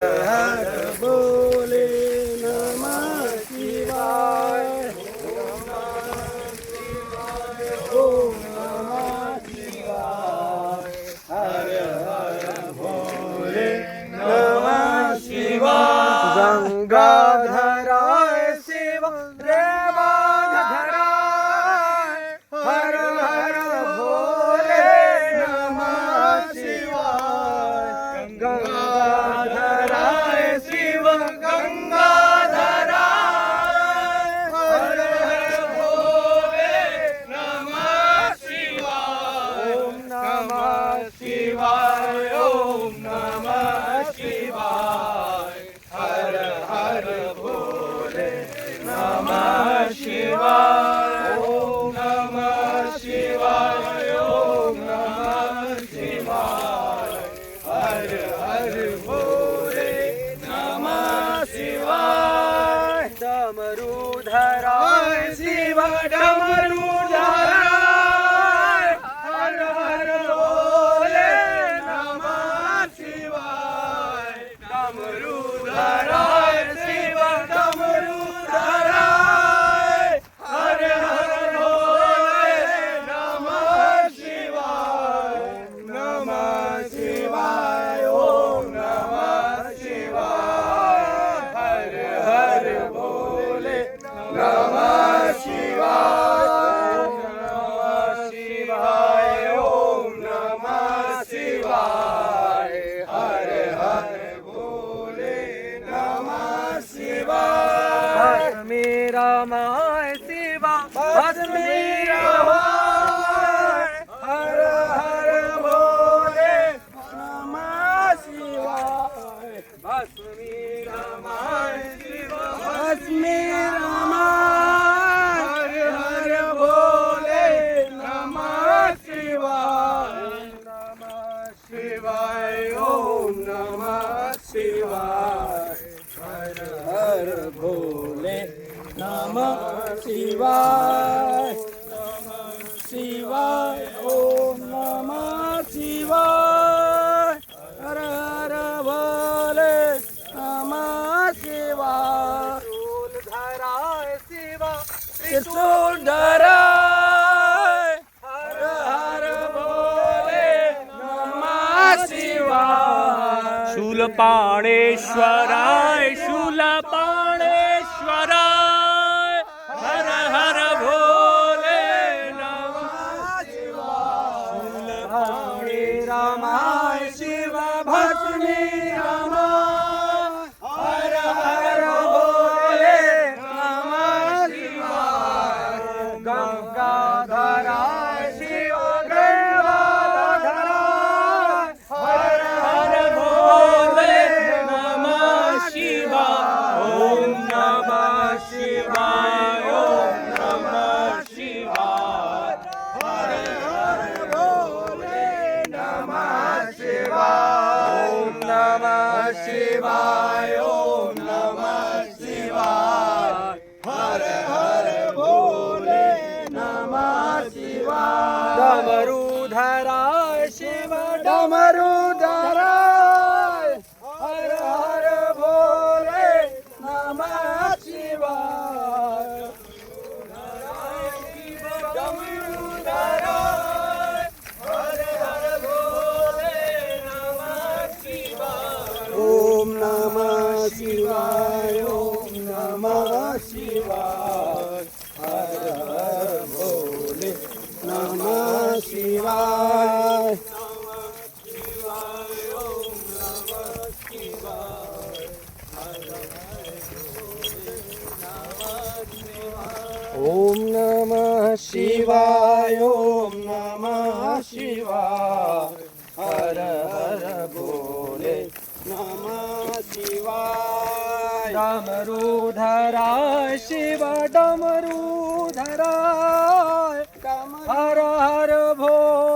हर बोले नमः शिवाय। ओम नमः शिवाय। हर हर भोले नमः शिवाय। गंगाधराय शिव रेवाधराय। हर हर भोले नमः शिवाय। गंगाधराय शिव गंगाधराय। हर हर भोले नमः शिवाय। ओम नमः शिवाय। ओम नमः शिवाय। हर हर भोले नमः शिवाय। ओम नमः शिवाय। ओम नमः शिवाय। हर हर भोले नमः शिवाय। डमरूधराय शिव डमरूधराय। हर हर भोले नमः शिवाय। डमरूधराय शिव डमरूधराय। हर हर भोले नमः शिवाय। ओम नमः शिवाय। ओम नमः शिवाय। हर हर भोले नमः शिवाय। ओम नमः शिवाय। ओम नमः शिवाय। हर हर भोले नमः शिवाय। भस्मी रमाय शिवा भस्मी रमाय। हर हर भोले नमः शिवाय। भस्मी रमाय शिवा भस्मी रमाय। हर हर भोले नमः शिवाय। नमः शिवाय। ओम नमः शिवाय। हर हर भोले नमः शिवाय। नमः शिवाय। ओम नमः शिवाय। हर हर भोले नमः शिवाय। त्रिशूलधराय शिवा त्रिशूलधराय। हर हर भोले नमः शिवाय। शूलपाणेश्वराय शूलपाणेश्वराय। हर हर भोले नमः शूलपाणि रमाय शिव भस्मी रमाय। हर हर भोले नमः शिवाय। गंगाधराय शिव गंगाधराय। हर हर भोले नमः शिवाय। ओम नमः शिवाय। ओम नमः शिवाय। हर हर भोले नमः शिवाय। ओम नमः शिवाय। ओम नमः शिवाय। हर हर भोले नमः शिवाय। डमरूधराय शिव डमरूधराय। हर हर भोले नमः शिवाय। डमरूधराय। हर हर भोले नमः शिवाय। ओम नमः शिवाय। ओम नमः शिवाय। हर हर भोले नमः शिवाय। ओम नमः शिवाय। ओम नमः शिवाय। हर हर भोले नमः शिवाय। डमरूधराय शिव डमरूधराय। हर हर भोले